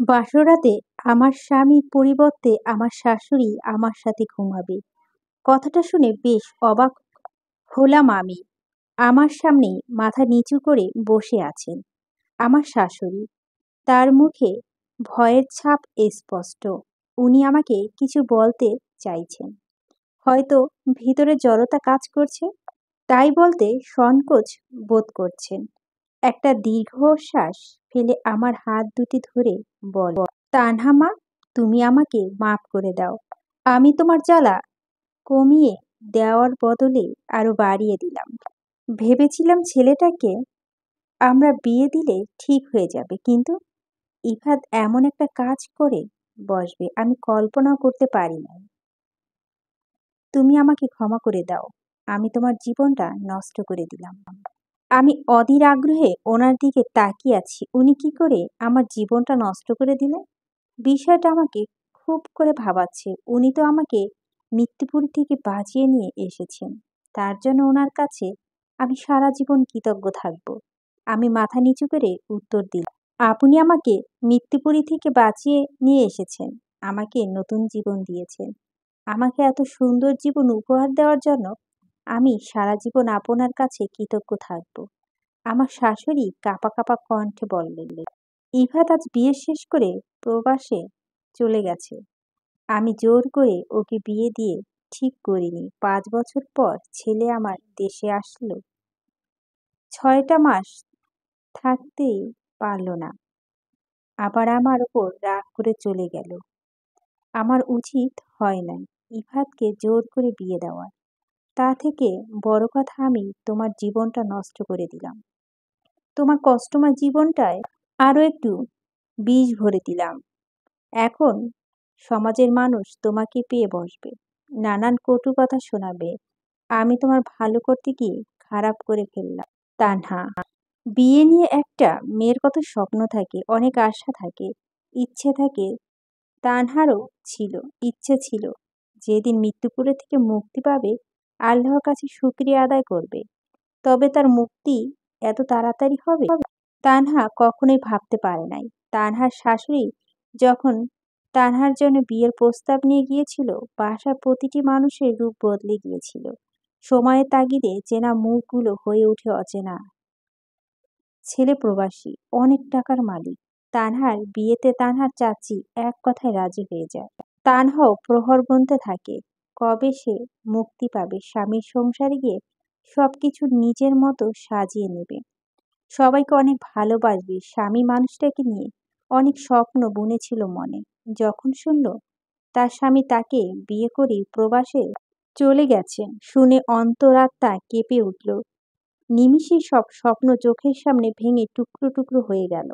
বাসরাতে আমার স্বামীর পরিবর্তে আমার শাশুড়ি আমার সাথে ঘুমাবে। কথাটা শুনে বেশ অবাক হলাম আমি। আমার সামনেই মাথা নিচু করে বসে আছেন আমার শাশুড়ি। তার মুখে ভয়ের ছাপ স্পষ্ট। উনি আমাকে কিছু বলতে চাইছেন। হয়তো ভিতরে জড়তা কাজ করছে, তাই বলতে সংকোচ বোধ করছেন। একটা দীর্ঘশ্বাস ফেলে আমার হাত দুটি ধরে বল, তানহা মা, তুমি আমাকে মাফ করে দাও। আমি তোমার জ্বালা কমিয়ে দেওয়ার বদলে আরো বাড়িয়ে দিলাম। ভেবেছিলাম ছেলেটাকে আমরা বিয়ে দিলে ঠিক হয়ে যাবে, কিন্তু ইফাত এমন একটা কাজ করে বসবে আমি কল্পনাও করতে পারি না। তুমি আমাকে ক্ষমা করে দাও। আমি তোমার জীবনটা নষ্ট করে দিলাম। আমি অধীর আগ্রহে ওনার দিকে তাকিয়ে আছি। উনি কি করে আমার জীবনটা নষ্ট করে দিলেন? বিষয়টা আমাকে খুব করে ভাবাচ্ছে। উনি তো আমাকে মৃত্যুপুরী থেকে বাঁচিয়ে নিয়ে এসেছেন। তার জন্য ওনার কাছে আমি সারা জীবন কৃতজ্ঞ থাকব। আমি মাথা নিচু করে উত্তর দিলাম, আপনি আমাকে মৃত্যুপুরী থেকে বাঁচিয়ে নিয়ে এসেছেন। আমাকে নতুন জীবন দিয়েছেন। আমাকে এত সুন্দর জীবন উপহার দেওয়ার জন্য আমি সারা জীবন আপনার কাছে কৃতজ্ঞ থাকব। আমার শাশুড়ি কাঁপা কাঁপা কণ্ঠে বললেন, ইফাত আজ বিয়ে শেষ করে প্রবাসে চলে গেছে। আমি জোর করে ওকে বিয়ে দিয়ে ঠিক করিনি। 5 বছর পর ছেলে আমার দেশে আসলো। 6টা মাস থাকতেই পারলো না, আবার আমার ওপর রাগ করে চলে গেল। আমার উচিত হয় নাই ইফাতকে জোর করে বিয়ে দেওয়ার। তা থেকে বড় কথা, আমি তোমার জীবনটা নষ্ট করে দিলাম। তোমার কষ্টময় জীবনটায় আরো একটু বিষ ভরে দিলাম। এখন সমাজের মানুষ তোমাকে পেয়ে বসবে, নানান কটু কথা শোনাবে। আমি তোমার ভালো করতে গিয়ে খারাপ করে ফেললাম। তানহা, বিয়ে নিয়ে একটা মেয়ের কত স্বপ্ন থাকে, অনেক আশা থাকে, ইচ্ছে থাকে। তানহারও ছিল, ইচ্ছে ছিল যেদিন মৃত্যুপুরে থেকে মুক্তি পাবে আল্লাহর কাছে শুকরিয়া আদায় করবে। তবে তার মুক্তি এত তাড়াতাড়ি হবে তানহা কখনোই ভাবতে পারে নাই। তানহার শাশুড়ি যখন তানহার জন্য বিয়ের প্রস্তাব নিয়ে গিয়েছিল, বাসার প্রতিটি মানুষের রূপ বদলে গিয়েছিল। সময়ের তাগিদে চেনা মুখগুলো হয়ে ওঠে অচেনা। ছেলে প্রবাসী, অনেক টাকার মালিক। তানহার বিয়েতে তানহার চাচি এক কথায় রাজি হয়ে যায়। তানহাও প্রহর গুনতে থাকে কবে সে মুক্তি পাবে, স্বামীর সংসারে গিয়ে সবকিছু নিজের মতো সাজিয়ে নেবে, সবাইকে অনেক ভালোবাসবে। স্বামী মানুষটাকে নিয়ে অনেক স্বপ্ন বুনেছিল মনে। যখন শুনল তার স্বামী তাকে বিয়ে করে প্রবাসে চলে গেছে, শুনে অন্তরাত্মা কেঁপে উঠল। নিমিষেই সব স্বপ্ন চোখের সামনে ভেঙে টুকরো টুকরো হয়ে গেল।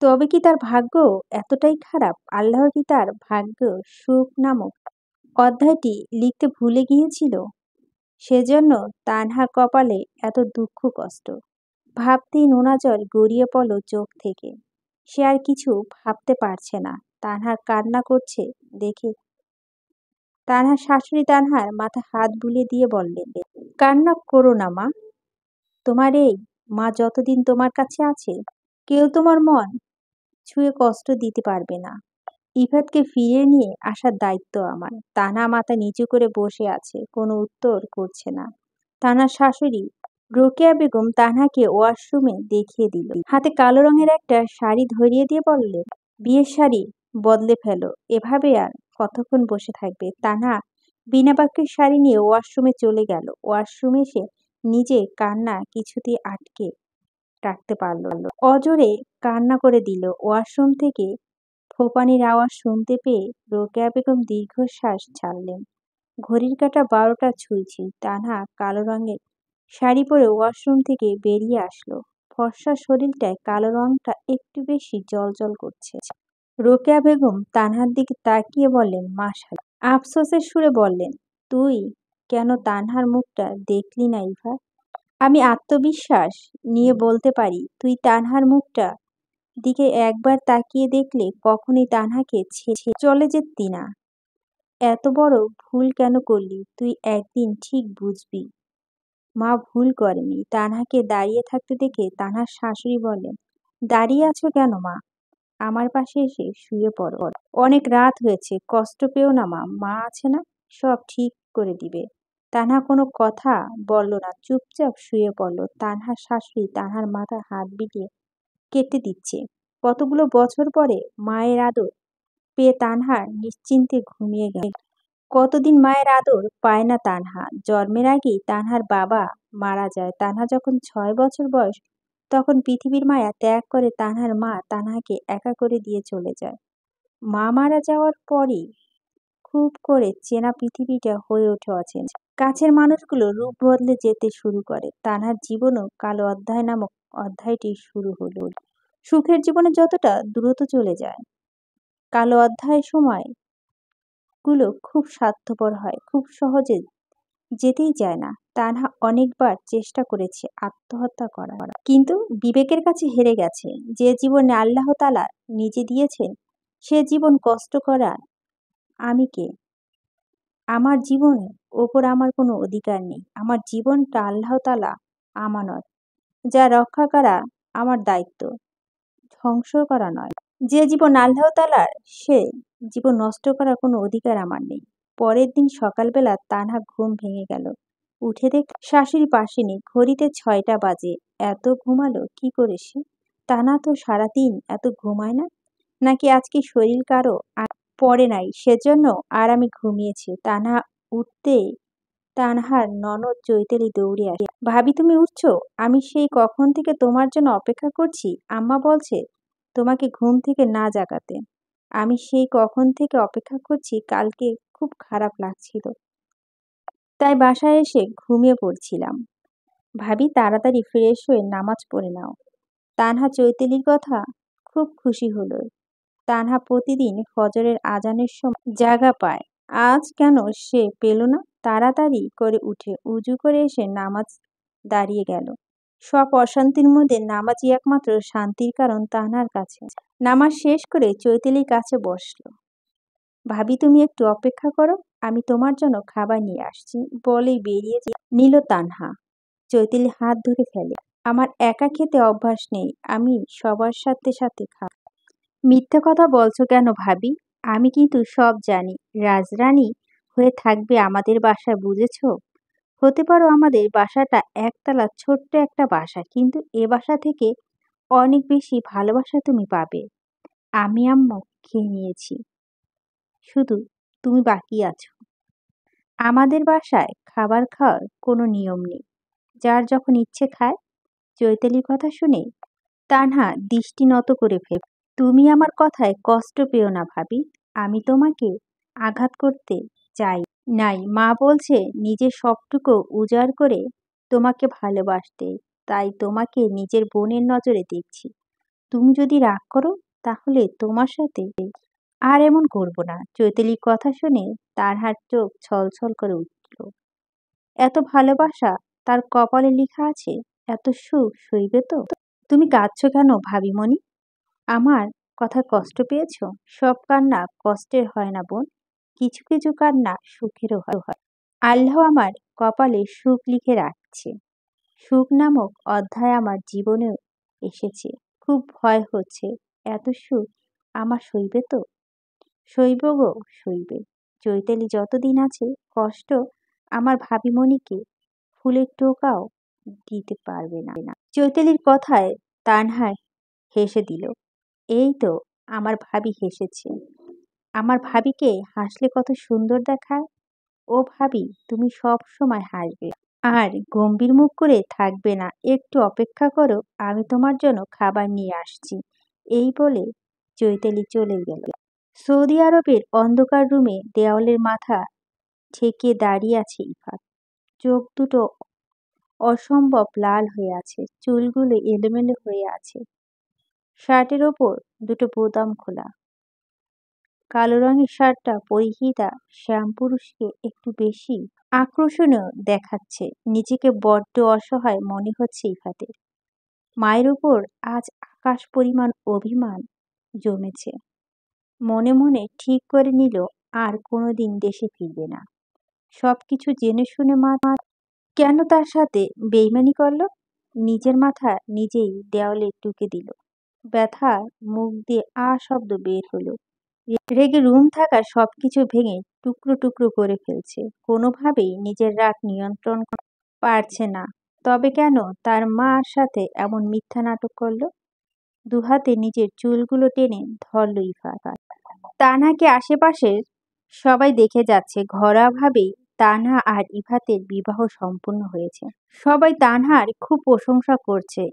তবে কি তার ভাগ্য এতটাই খারাপ? আল্লাহ কি তার ভাগ্য সুখ নামক অধ্যায়টি লিখতে ভুলে গিয়েছিল? সেজন্য তানহার কপালে এত দুঃখ কষ্ট। ভাবতেই নোনা জল গড়িয়ে পড়ল চোখ থেকে। সে আর কিছু ভাবতে পারছে না। তানহার কান্না করছে দেখে তানহার শাশুড়ি তানহার মাথায় হাত বুলিয়ে দিয়ে বললেন, কান্না করো না মা। তোমার এই মা যতদিন তোমার কাছে আছে, কেউ তোমার মন ছুঁয়ে কষ্ট দিতে পারবে না। ইফাতকে ফিরিয়ে নিয়ে আসার দায়িত্ব আমার। তানহা মাথা নিচু করে বসে আছে, কোনো উত্তর করছে না। তানহার শাশুড়ি রোকেয়া বেগম তানহাকে ওয়াশরুমে দেখিয়ে দিল। হাতে কালো রঙের একটা শাড়ি ধরিয়ে দিয়ে বললেন, বিয়ের শাড়ি বদলে ফেলো, এভাবে আর কতক্ষণ বসে থাকবে? তানহা বিনা বাক্যের শাড়ি নিয়ে ওয়াশরুমে চলে গেল। ওয়াশরুমে এসে নিজে কান্না কিছুতেই আটকে রাখতে পারল না। অজোরে কান্না করে দিল। ওয়াশরুম থেকে ফোঁপানির আওয়াজ শুনতে পেয়ে রোকেয়া বেগম দীর্ঘশ্বাস ছাড়লেন। ঘড়ির কাঁটা 12টা ছুঁইছে। তানহা কালো রঙের শাড়ি পরে ওয়াশরুম থেকে বেরিয়ে আসলো। ফর্সা শরীরটায় কালো রংটা একটু বেশি জ্বলজ্বল করছে। রোকেয়া বেগম তানহার দিকে তাকিয়ে বললেন, মাশাআল্লাহ। আফসোসের সুরে বললেন, তুই কেন তানহার মুখটা দেখলি না ইভা? আমি আত্মবিশ্বাস নিয়ে বলতে পারি, তুই তানহার মুখটা দিকে একবার তাকিয়ে দেখলে কখনোই তানহাকে ছেড়ে চলে যেতি না। এত বড় ভুল কেন করলি? তুই একদিন ঠিক বুঝবি। মা ভুল করেনি। তানহাকে দাঁড়িয়ে থাকতে দেখে তানহার শাশুড়ি বললেন, দাঁড়িয়ে আছো কেন মা? আমার পাশে এসে শুয়ে পড়ো। অনেক রাত হয়েছে, কষ্ট পেও না মা, মা আছে না, সব ঠিক করে দিবে। তানহা কোনো কথা বলল না, চুপচাপ শুয়ে পড়ল। তানহার শাশুড়ি তানহার মাথায় হাত বিলিয়ে কেটে দিচ্ছে। কতগুলো বছর পরে মায়ের আদর পেয়ে তানহা নিশ্চিন্তে ঘুমিয়ে গেল। কতদিন মায়ের আদর পায় না তানহা। জন্মের আগেই তানহার বাবা মারা যায়। তানহা যখন 6 বছর বয়স, তখন পৃথিবীর মায়া ত্যাগ করে তানহার মা তানহাকে একা করে দিয়ে চলে যায়। মা মারা যাওয়ার পরই খুব করে চেনা পৃথিবীটা হয়ে ওঠে অচেনা। কাছের মানুষগুলো রূপ বদলে যেতে শুরু করে। তানহার জীবনও কালো অধ্যায় নামক অধ্যায়টি শুরু হলো। সুখের জীবনে যতটা দ্রুত চলে যায়, কালো অধ্যায়ের সময় গুলো খুব স্বার্থপর হয়, খুব সহজে যেতেই চায় না। তানহা অনেকবার চেষ্টা করেছে আত্মহত্যা করার, কিন্তু বিবেকের কাছে হেরে গেছে। যে জীবনে আল্লাহ তাআলা নিজে দিয়েছেন, সে জীবন কষ্ট করার আমি কে? আমার জীবনের ওপর আমার কোনো অধিকার নেই। আমার জীবনটা আল্লাহ তাআলা আমানত, যা রক্ষা করা আমার দায়িত্ব, ধ্বংস করা নয়। যে জীবন আল্লাহ তাআলার, সে জীবন নষ্ট করার কোনো অধিকার আমার নেই। পরের দিন সকালবেলা তানহা ঘুম ভেঙে গেল। উঠে দেখ শাশুড়ি পাশে নেই। ঘড়িতে 6টা বাজে। এত ঘুমালো কি করে সে? তানহা তো সারাদিন এত ঘুমায় না। নাকি আজকে শরীর কারো পড়ে নাই, সেজন্য আরামে ঘুমিয়েছে। তানহা উঠতে তানহার ননদ চৈতালি দৌড়ে আসে। ভাবি, তুমি উঠছো? আমি সেই কখন থেকে তোমার জন্য অপেক্ষা করছি। আম্মা বলছে তোমাকে ঘুম থেকে না জাগাতে। আমি সেই কখন থেকে অপেক্ষা করছি। কালকে খুব খারাপ লাগছিল, তাই বাসায় এসে ঘুমিয়ে পড়ছিলাম। ভাবি, তাড়াতাড়ি ফ্রেশ হয়ে নামাজ পড়ে নাও। তানহা চৈতালির কথা খুব খুশি হলো। তানহা প্রতিদিন ফজরের আজানের সময় জাগা পায়। আজ কেন সে পেল না? তাড়াতাড়ি করে উঠে উজু করে এসে নামাজ দাঁড়িয়ে গেল। সব অশান্তির মধ্যে নামাজই একমাত্র শান্তির কারণ তানহার কাছে। নামাজ শেষ করে চৈতালির কাছে বসল। ভাবি, তুমি একটু অপেক্ষা করো, আমি তোমার জন্য খাবার নিয়ে আসছি, বলেই বেরিয়ে নিল তানহা। চৈতালি হাত ধরে ফেলে। আমার একা খেতে অভ্যাস নেই, আমি সবার সাথে সাথে খাবো। মিথ্যে কথা বলছো কেন ভাবি? আমি কিন্তু সব জানি। রাজরানী হয়ে থাকবে আমাদের বাসায়, বুঝেছো? হতে পারো আমাদের বাসাটা একতলা ছোট্ট একটা বাসা, কিন্তু এ বাসা থেকে অনেক বেশি ভালোবাসা তুমি পাবে। আমি আম্মু খেয়ে নিয়েছি, শুধু তুমি বাকি আছো। আমাদের বাসায় খাবার খাওয়ার কোনো নিয়ম নেই, যার যখন ইচ্ছে খায়। চৈতালির কথা শুনে তানহা দৃষ্টি নত করে ফেলে। তুমি আমার কথায় কষ্ট পেও না ভাবি, আমি তোমাকে আঘাত করতে চাই নাই। মা বলছে নিজের সবটুকু উজাড় করে তোমাকে ভালোবাসতে, তাই তোমাকে নিজের বোনের নজরে দেখছি। তুমি যদি রাগ করো, তাহলে তোমার সাথে আর এমন করব না। চৈতালির কথা শুনে তানহার চোখ ছলছল করে উঠল। এত ভালোবাসা তার কপালে লেখা আছে, এত সুখ সইবে তো? তুমি কাঁদছো কেন ভাবিমণি? আমার কথায় কষ্ট পেয়েছ? সব কান্না কষ্টের হয় না বোন, কিছু কিছু কান্না সুখেরও হয়। আল্লাহ আমার কপালে সুখ লিখে রাখছে। সুখ নামক অধ্যায় আমার জীবনেও এসেছে। খুব ভয় হচ্ছে, এত সুখ আমার সইবে তো? সইব গো, সইবে। চৈতালি যতদিন আছে, কষ্ট আমার ভাবিমণিকে ফুলের টোকাও দিতে পারবে না। চৈতালির কথায় তানহা হেসে দিল। এই তো, আমার ভাবি হেসেছে। আমার ভাবিকে হাসলে কত সুন্দর দেখায়। ও ভাবি, তুমি সব সময় হাসবে আর গম্ভীর মুখ করে থাকবে না। একটু অপেক্ষা করো, আমি তোমার জন্য খাবার নিয়ে আসছি। এই বলে চৈতালি চলে গেল। সৌদি আরবের অন্ধকার রুমে দেওয়ালের মাথা ঠেকে দাঁড়িয়ে আছে ইফাত। চোখ দুটো অসম্ভব লাল হয়ে আছে, চুলগুলো এলোমেলো হয়ে আছে। শার্টের ওপর দুটো বোতাম খোলা। কালো রঙের শার্টটা পরিহিতা শ্যামপুরুষকে একটু বেশি আকর্ষণীয় দেখাচ্ছে। নিজেকে বড্ড অসহায় মনে হচ্ছে ইফাতের। মায়ের উপর আজ আকাশ পরিমাণ অভিমান জমেছে। মনে মনে ঠিক করে নিল আর কোনোদিন দেশে ফিরবে না। সবকিছু জেনে শুনে মা কেন তার সাথে বেইমানি করলো? নিজের মাথা নিজেই দেওয়ালে টুকে দিল। ব্যথা মুখ দিয়ে শব্দ বের হলো। রেগে রুম থাকা সবকিছু ভেঙে টুকরো টুকরো করে ফেলছে। কোনোভাবেই নিজের রাগ নিয়ন্ত্রণ পারছে না। তবে কেন তার মার সাথে এমন মিথ্যা নাটক করলো? দুহাতে নিজের চুলগুলো টেনে ধরল ইফাত। তানহাকে আশেপাশের সবাই দেখে যাচ্ছে। ঘরোয়াভাবেই তানহা আর ইফাতের বিবাহ সম্পূর্ণ হয়েছে। সবাই তানহার খুব প্রশংসা করছে।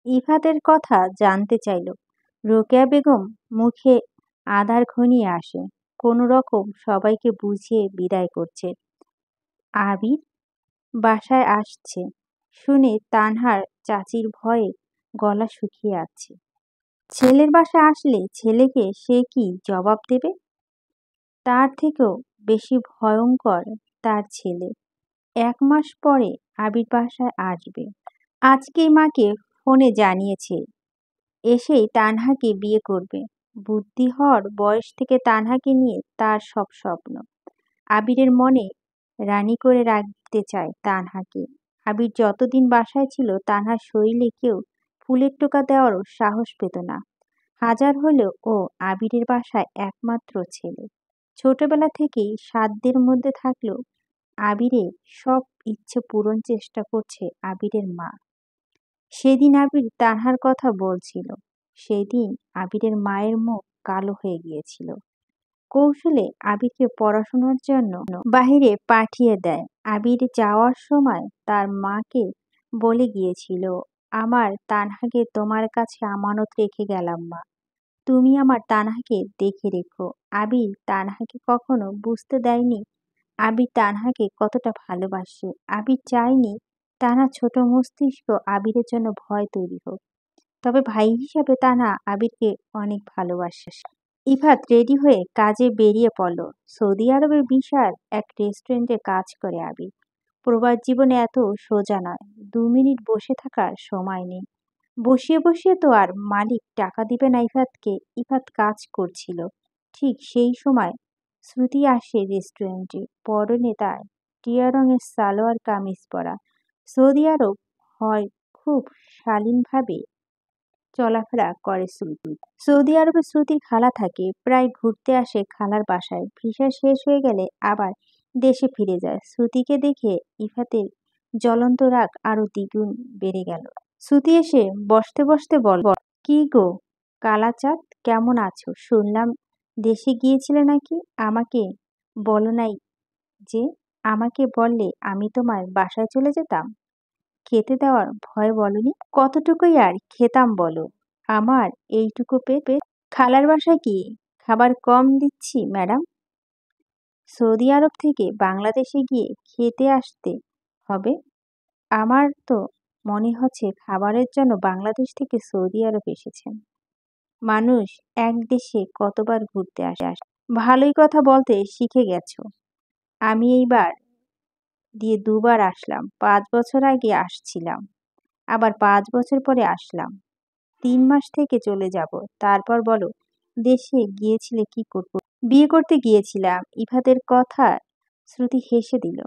ইফাতের কথা জানতে চাইল। রোকেয়া বেগম মুখে আধার ঘনিয়ে আসে। কোনো রকম সবাইকে বুঝিয়ে বিদায় করছে। আবির বাসায় আসছে শুনে তানহার চাচির ভয়ে গলা শুকিয়ে আছে। ছেলের বাসায় আসলে ছেলেকে সে কি জবাব দেবে? তার থেকেও বেশি ভয়ঙ্কর তার ছেলে। ১ মাস পরে আবির বাসায় আসবে। আজকেই মাকে ফোনে জানিয়েছে এসেই তানহাকে বিয়ে করবে। বুদ্ধি হওয়ার বয়স থেকে তানহাকে নিয়ে তার সব স্বপ্ন। আবিরের মনে রানী করে রাখতে চায় তানহাকে। আবির যতদিন বাসায় ছিল তানহার শরীরে কেউ ফুলের টোকা দেওয়ারও সাহস পেত না। হাজার হলেও ও আবিরের বাসায় একমাত্র ছেলে। ছোটবেলা থেকেই সাধ্যের মধ্যে থাকলেও আবিরের সব ইচ্ছে পূরণ চেষ্টা করছে আবিরের মা। সেদিন আবির তানহার কথা বলছিল। সেদিন আবিরের মায়ের মুখ কালো হয়ে গিয়েছিল। কৌশলে আবিরকে পড়াশোনার জন্য বাহিরে পাঠিয়ে দেয়। আবির যাওয়ার সময় তার মাকে বলে গিয়েছিল, আমার তানহাকে তোমার কাছে আমানত রেখে গেলাম মা। তুমি আমার তানহাকে দেখে রেখো। আবির তানহাকে কখনো বুঝতে দেয়নি আবির তানহাকে কতটা ভালোবাসে। আবির চায়নি তানহা ছোট মস্তিষ্ক আবিরের জন্য ভয় তৈরি হোক। তবে ভাই হিসাবে তানহা আবিরকে অনেক ভালোবাসে। ইফাত রেডি হয়ে কাজে বেরিয়ে পড়ল। সৌদি আরবের বিশাল এক রেস্টুরেন্টে কাজ করে আবির। প্রবাস জীবনে এত সোজা নয়। ২ মিনিট বসে থাকার সময় নেই। বসিয়ে বসিয়ে তো আর মালিক টাকা দিবে না ইফাতকে। ইফাত কাজ করছিল। ঠিক সেই সময় শ্রুতি আসে রেস্টুরেন্টে। পরনে তার টিয়া রঙের সালোয়ার কামিজ পরা। সৌদি আরব হয় খুব শালীনভাবে চলাফেরা করে শ্রুতি। সৌদি আরবে শ্রুতির খালা থাকে। প্রায় ঘুরতে আসে খালার বাসায়। ভিসা শেষ হয়ে গেলে আবার দেশে ফিরে যায়। শ্রুতিকে দেখে ইফাতের জ্বলন্ত রাগ আরো দ্বিগুণ বেড়ে গেল। শ্রুতি এসে বসতে বসতে বল, কি গো কালাচাঁদ, কেমন আছো? শুনলাম দেশে গিয়েছিলে নাকি? আমাকে বলো নাই যে। আমাকে বললে আমি তোমার বাসায় চলে যেতাম। খেতে দেওয়ার ভয় বলনি? কতটুকুই আর খেতাম বলো। আমার এইটুকু পেট। খালার বাসায় কি খাবার কম দিচ্ছি ম্যাডাম? সৌদি আরব থেকে বাংলাদেশে গিয়ে খেতে আসতে হবে। আমার তো মনে হচ্ছে খাবারের জন্য বাংলাদেশ থেকে সৌদি আরব এসেছেন। মানুষ এক দেশে কতবার ঘুরতে আসে। ভালোই কথা বলতে শিখে গেছো। আমি এইবার দিয়ে ২ বার আসলাম। ৫ বছর আগে আসছিলাম, আবার ৫ বছর পরে আসলাম। ৩ মাস থেকে চলে যাব। তারপর বলো দেশে গিয়েছিলে কি করতে? বিয়ে করতে গিয়েছিলাম। ইফাতের কথা শ্রুতি হেসে দিল।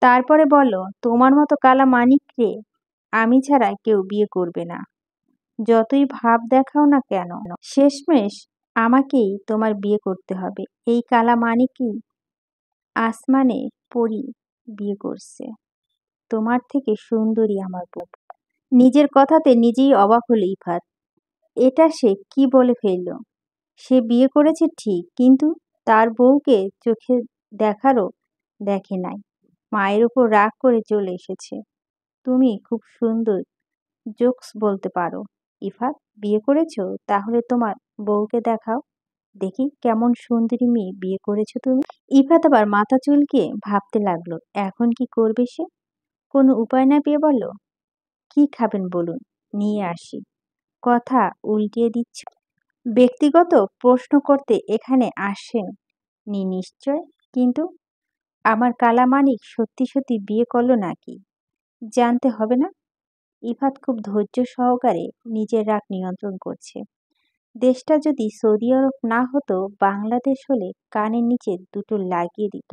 তারপরে বলল, তোমার মতো কালা মানিকরে আমি ছাড়া কেউ বিয়ে করবে না। যতই ভাব দেখাও না কেন, শেষমেশ আমাকেই তোমার বিয়ে করতে হবে। এই কালা মানিকই আসমানে পরী বিয়ে করছে। তোমার থেকে সুন্দরী আমার বউ। নিজের কথাতে নিজেই অবাক হলো ইফাত। এটা সে কি বলে ফেলল? সে বিয়ে করেছে ঠিক, কিন্তু তার বউকে চোখে দেখারও দেখে নাই। মায়ের উপর রাগ করে চলে এসেছে। তুমি খুব সুন্দর জোকস বলতে পারো ইফাত। বিয়ে করেছো? তাহলে তোমার বউকে দেখাও দেখি কেমন সুন্দরী মেয়ে বিয়ে করেছো তুমি। ইফাত আবার মাথা চুলকে ভাবতে লাগলো এখন কি করবে সে। কোনো উপায় না পেয়ে বলল, কি খাবেন বলুন, নিয়ে আসি। কথা উল্টিয়ে দিচ্ছ। ব্যক্তিগত প্রশ্ন করতে এখানে আসেন নি নিশ্চয়। কিন্তু আমার কালামানিক সত্যি সত্যি বিয়ে করলো নাকি জানতে হবে না? ইফাত খুব ধৈর্য সহকারে নিজের রাগ নিয়ন্ত্রণ করছে। দেশটা যদি সৌদি আরব না হতো, বাংলাদেশ হলে কানের নিচে দুটো লাগিয়ে দিত।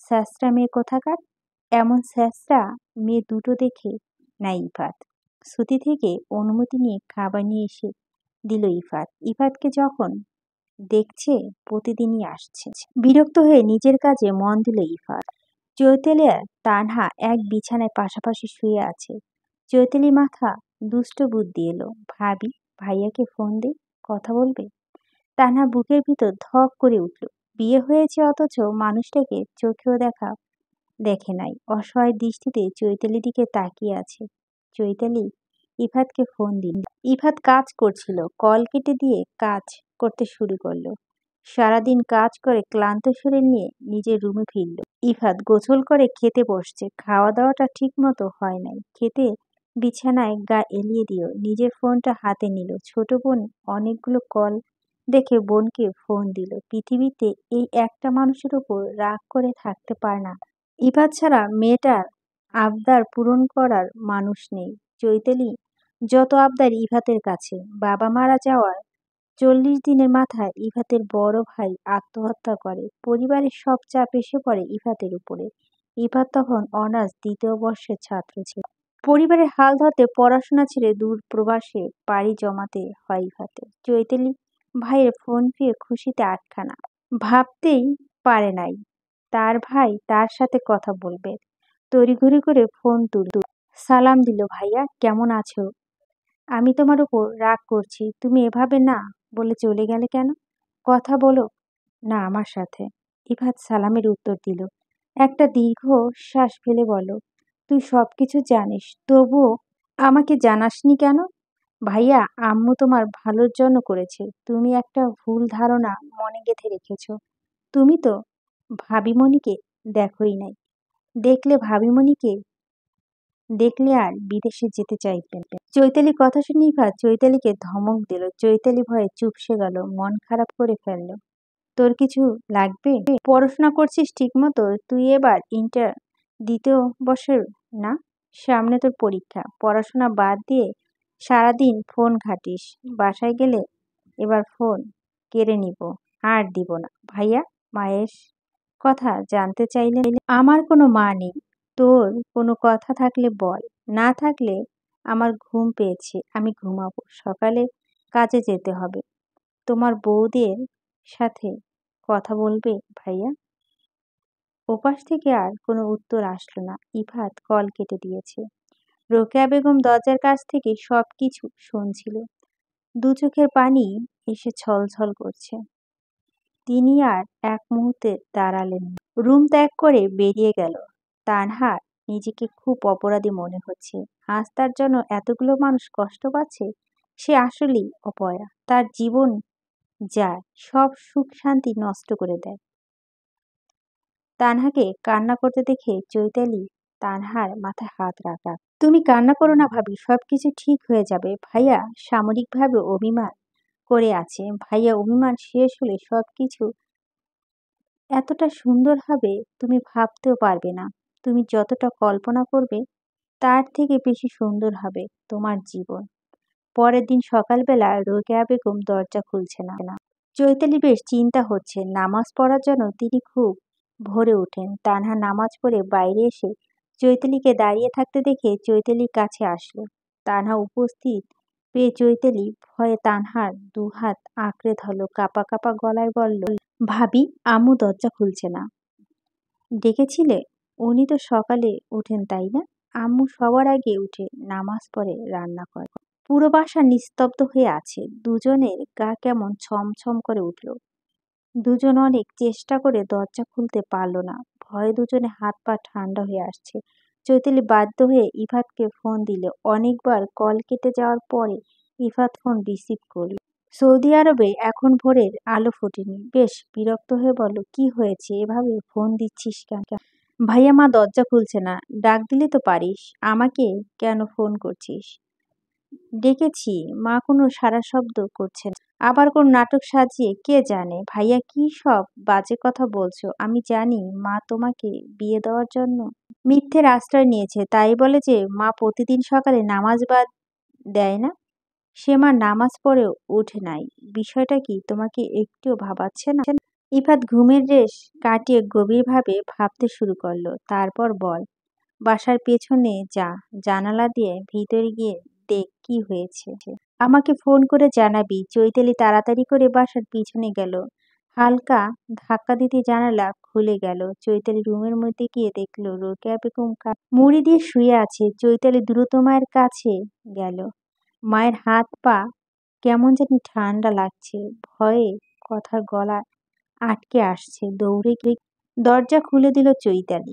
স্যাঁচরা মেয়ে কোথাকার। এমন স্যাঁচরা মেয়ে দুটো দেখে নাই ইফাত। শ্রুতি থেকে অনুমতি নিয়ে খাবার নিয়ে এসে দিল ইফাত। ইফাতকে যখন দেখছে প্রতিদিনই আসছে। বিরক্ত হয়ে নিজের কাজে মন দিল ইফাত। চৈতালি আর তানহা এক বিছানায় পাশাপাশি শুয়ে আছে। চৈতালি মাথা দুষ্ট বুদ্ধি এলো। ভাবি, ভাইয়াকে ফোন দে, কথা বলবে। তানহা বুকের ভিতর ধক করে উঠল। বিয়ে হয়েছে অথচ মানুষটাকে চোখেও দেখে নাই। অসহায় দৃষ্টিতে চৈতালির দিকে তাকিয়ে আছে। চৈতালি ইফাতকে ফোন দিল। ইফাত কাজ করছিল। কল কেটে দিয়ে কাজ করতে শুরু করলো। সারাদিন কাজ করে ক্লান্ত শরীর নিয়ে নিজের রুমে ফিরল। ইফাত গোসল করে খেতে বসছে। খাওয়া দাওয়াটা ঠিক মতো হয় নাই। খেতে বিছানায় গা এলিয়ে দিও। নিজের ফোনটা হাতে নিল। ছোট বোন অনেকগুলো কল দেখে বোনকে ফোন দিল। পৃথিবীতে এই একটা মানুষের উপর রাগ করে থাকতে পারে না। ইফাত ছাড়া মেয়েটার আবদার পূরণ করার মানুষ নেই। চৈতালি যত আবদার ইফাতের কাছে। বাবা মারা যাওয়ার 40 দিনের মাথায় ইফাতের বড় ভাই আত্মহত্যা করে। পরিবারের সব চাপ এসে পড়ে ইফাতের উপরে। ইফাত তখন অনার্স 2য় বর্ষের ছাত্র ছিল। পরিবারের হাল ধরতে পড়াশোনা ছেড়ে দূর প্রবাসে পাড়ি জমাতে হয় ইফাতের। চৈতালি ভাইয়ের ফোন পেয়ে খুশিতে আটখানা। ভাবতেই পারে নাই তার ভাই তার সাথে কথা বলবে। তড়িঘড়ি করে ফোন তুলল। সালাম দিল। ভাইয়া, কেমন আছো? আমি তোমার উপর রাগ করছি। তুমি এভাবে না বলে চলে গেলে কেন? কথা বলো না আমার সাথে। ইফাত সালামের উত্তর দিল। একটা দীর্ঘ শ্বাস ফেলে বলল, তুই সবকিছু জানিস, তবুও আমাকে জানাসনি কেন? ভাইয়া, আম্মু তোমার ভালোর জন্য করেছে। তুমি একটা ভুল ধারণা মনে গেঁথে রেখেছ। তুমি তো ভাবিমণিকে দেখোই নাই। দেখলে আর বিদেশে যেতে চাইবেন। চৈতালি কথা শুনে ইফাত চৈতালিকে ধমক দিল। চৈতালি ভয়ে চুপসে গেল, মন খারাপ করে ফেলল। তোর কিছু লাগবে? পড়াশোনা করছিস ঠিক মতো? তুই এবার ইন্টার 2য় বর্ষের না? সামনে তোর পরীক্ষা। পড়াশোনা বাদ দিয়ে সারাদিন ফোন ঘাঁটিস। বাসায় গেলে এবার ফোন কেড়ে নিব, আর দিব না। ভাইয়া, মায়ের কথা জানতে চাইলে আমার কোনো মা নেই। তোর কোনো কথা থাকলে বল। না থাকলে আমার ঘুম পেয়েছে, আমি ঘুমাবো। সকালে কাজে যেতে হবে। তোমার বউদের সাথে কথা বলবে ভাইয়া? ওপাশ থেকে আর কোনো উত্তর আসলো না। ইফাত কল কেটে দিয়েছে। রোকেয়া বেগম দরজার কাছ থেকে সবকিছু শুনছিল। দু চোখের পানি এসে ছলছল করছে। তিনি আর এক মুহূর্তে দাঁড়ালেন না। রুম ত্যাগ করে বেরিয়ে গেল। তানহার নিজেকে খুব অপরাধী মনে হচ্ছে। আজ তার জন্য এতগুলো মানুষ কষ্ট পাচ্ছে। সে আসলেই অপয়া। তার জীবন যায়, সব সুখ শান্তি নষ্ট করে দেয়। তানহাকে কান্না করতে দেখে চৈতালি তানহার মাথায় হাত রাখা। তুমি কান্না করো না ভাবি, সবকিছু ঠিক হয়ে যাবে। ভাইয়া সামরিকভাবে অভিমান করে আছে। ভাইয়া অভিমান শেষ হলে সবকিছু এতটা সুন্দর হবে তুমি ভাবতেও পারবে না। তুমি যতটা কল্পনা করবে তার থেকে বেশি সুন্দর হবে তোমার জীবন। পরের দিন সকালবেলা রোকেয়া বেগম দরজা খুলছে না। চৈতালি বেশ চিন্তা হচ্ছে। নামাজ পড়ার জন্য তিনি খুব ভোরে ওঠেন। তানহা নামাজ পড়ে বাইরে এসে চৈতালিকে দাঁড়িয়ে থাকতে দেখে চৈতালির কাছে আসলো। তানহা উপস্থিত পেয়ে চৈতালি ভয়ে তানহার দুহাত আঁকড়ে ধরল। কাঁপা কাঁপা গলায় বলল, ভাবি, আম্মু দরজা খুলছে না। ডেকেছিলে? উনি তো সকালে ওঠেন তাই না? আম্মু সবার আগে উঠে নামাজ পড়ে রান্না করে। পুরো বাসা নিস্তব্ধ হয়ে আছে। দুজনের গা কেমন ছমছম করে উঠল। দুজন অনেক চেষ্টা করে দরজা খুলতে পারল না। ভয়ে দুজনে হাত পা ঠান্ডা হয়ে আসছে। চৈতালি বাধ্য হয়ে ইফাতকে ফোন দিল। অনেকবার কল কেটে যাওয়ার পরে ইফাত ফোন রিসিভ করল। সৌদি আরবে এখন ভোরের আলো ফোটেনি। বেশ বিরক্ত হয়ে বলল, কি হয়েছে, এভাবে ফোন দিচ্ছিস কেন? ভাইয়া, মা দরজা খুলছে না। ডাক দিলে তো পারিস। আমাকে কেন ফোন করছিস? ডেকেছি, মা কোনো সাড়া শব্দ করছে না। আবার কোন নাটক সাজিয়ে কে জানে। ভাইয়া, কি সব বাজে কথা বলছো? আমি জানি মা তোমাকে বিয়ে দেওয়ার জন্য মিথ্যের আশ্রয় নিয়েছে। তাই বলে যে মা প্রতিদিন সকালে নামাজ বাদ দেয় না? সে মা নামাজ পড়েও ওঠে নাই। বিষয়টা কি তোমাকে একটুও ভাবাচ্ছে না? ইফাত ঘুমের রেশ কাটিয়ে গভীরভাবে ভাবতে শুরু করলো। তারপর বল, বাসার পেছনে যা, জানালা দিয়ে ভিতরে গিয়ে দেখ কি হয়েছে। আমাকে ফোন করে জানাবি। চৈতালি তাড়াতাড়ি করে বাসার পিছনে গেল। হালকা ধাক্কা দিতে জানালা খুলে গেল। চৈতালি রুমের মধ্যে গিয়ে দেখলো রোকেয়া বেগম মুড়ি দিয়ে শুয়ে আছে। চৈতালি দ্রুত মায়ের কাছে গেল। মায়ের হাত পা কেমন জানি ঠান্ডা লাগছে। ভয়ে কথা গলা আটকে আসছে। দৌড়ে গিয়ে দরজা খুলে দিল চৈতালি।